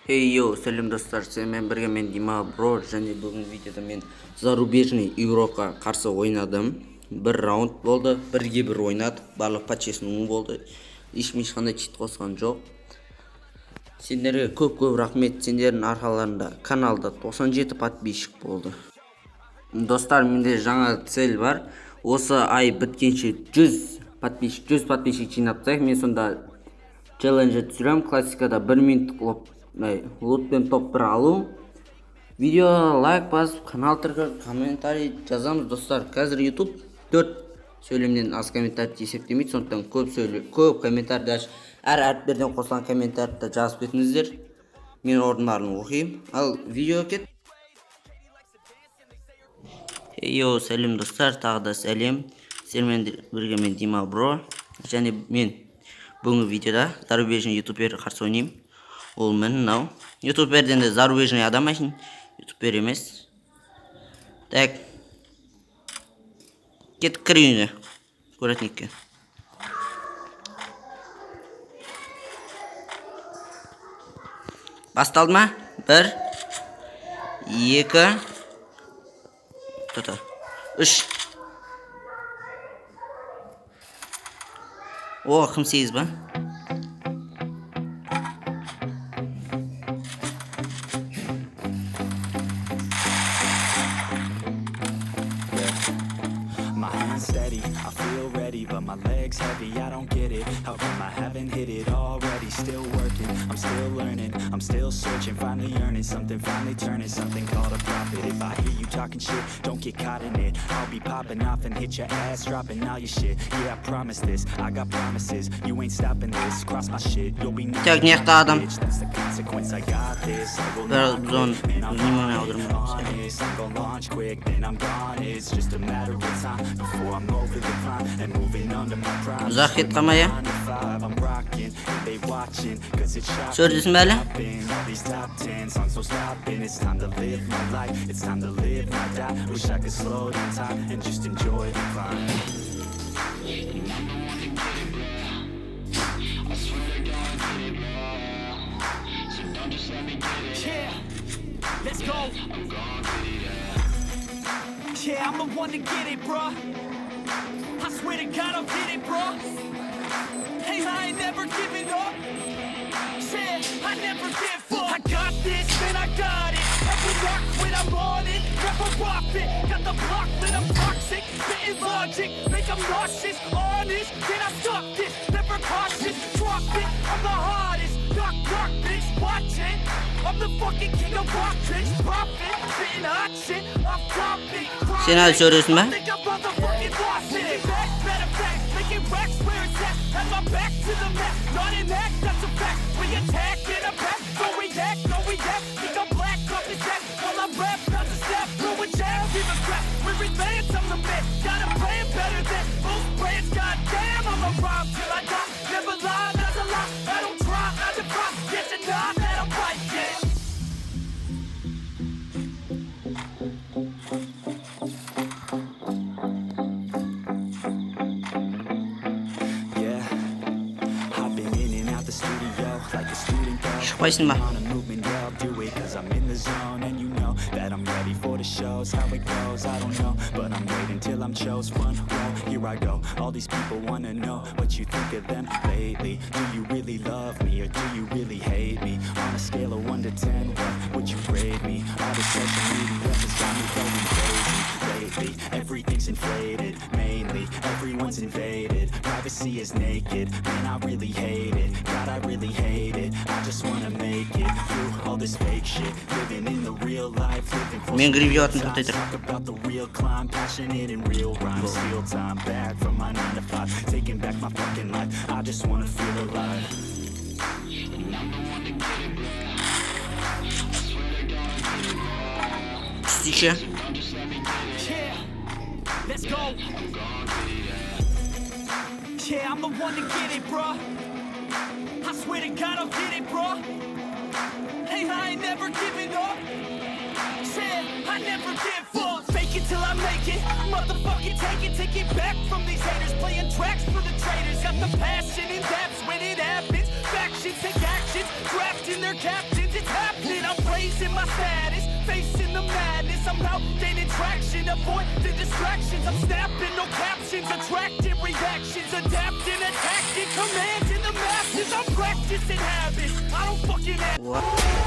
Йоу, сәлем достар, сенімен бірге мен Дима бро, және бүгін видеода мен Зарубежный игрокка қарсы ойнадым. Бір раунд болды, бірге бір ойнадық, барлық по-честному болды. Ешқандай чит қосқан жоқ. Сендерге көп рахмет, сендердің арқаларында каналда 97 подписчик болды. Достар, менде жаңа цель бар. Осы ай біткенше 100 подписчик жинақтайық. Мен сонда челленджі түсірем. Классикада 1 минут лутпен топ 1 алу. Видео лайк басып, канал тіркеліп, комментарий жазамыз достар. Қазір YouTube 4 сөйлемден аз комментарий есептемейді, сондықтан көп комментарий, әр әріптерден қосылған комментарийді жазып кетіңіздер. Мен орындарын оқимын. Ал видео кет. Йоу, сәлем достар, тағыда сәлем. Сіздермен бірге мен Дима бро, және мен бүгінгі видеода зарубежный ютубер қарсы ойнаймын. Ол мынау. Ютуберден де зарубежный адам ашын, ютубер емес. Так. Кеттік кірейіне. Көратникке. Басталды ма? 1 2 3. О, кім 8 ба? Steady, I feel ready, but my legs heavy, I don't get it. How come I haven't hit it already? Still working, I'm still learning, I'm still searching, finally earning something, finally turning something called a profit. If I hear you talking shit, don't get caught in it. I'll be popping off and hit your ass, dropping all your shit. Yeah, I promise this, I got promises. You ain't stopping this, cross my shit, you'll be Так, не adam. That's the consequence, I got this. I will not quit, man, I'm honest. I'm gonna launch quick, then I'm gone. It's just a matter of time before I'm over the climb and moving under my prime. Захит қамая. I'm rocking, they watching, cause it's shocking. Сөrdесің бәлі? All these top 10 songs, so stopping. It's time to live my life, it's time to live my die. Wish I could slow down time and just enjoy the climb. Yeah, let's go. Yeah, I'm the one to get it, bro. I swear to God I'll get it, bro. Hey, I ain't never giving up. Yeah, I never give up. I got this, man, I got it. Every rock when I'm on it, never rock it. Got the block lit, I'm toxic. Spitting logic, make them nauseous. Honest, can I stop this? Never cautious, drop it. I'm the hardest. Knock, bitch, watch it. I'm the fucking king of rock, bitch. Profit, spitting hot shit. I'm topic. Sen hadi söylüyorsun be. Şıkmaysın mı? That I'm ready for the shows, how it goes, I don't know, but I'm waiting till I'm chose front row. Here I go, all these people wanna know what you think of them lately. Do you really love me or do you really hate me? On a scale of 1 to 10, what would you grade me? All this social media has got me going crazy lately. Everything's inflated, mainly everyone's invaded. Privacy is naked, man, I really hate it. God, I really hate it. I just wanna make it through all this fake shit, living in the real life. Мен гриб жауатын тоқтайды. Түсті. Let's go. Yeah, I'm the one to get it, bro. I swear to God I'll get it, bro. Hey, I ain't never giving up. I never give up. Fake it till I make it. Motherfucking take it back from these haters. Playing tracks for the traitors. Got the passion in depths when it happens. Factions take actions. Drafting their captains. It's chasing my status, facing the madness. I'm out gaining traction, avoid the distractions. I'm snapping, no captions, attracting reactions, adapting, attacking, commanding the masses. I'm practicing habits, I don't fucking have. What?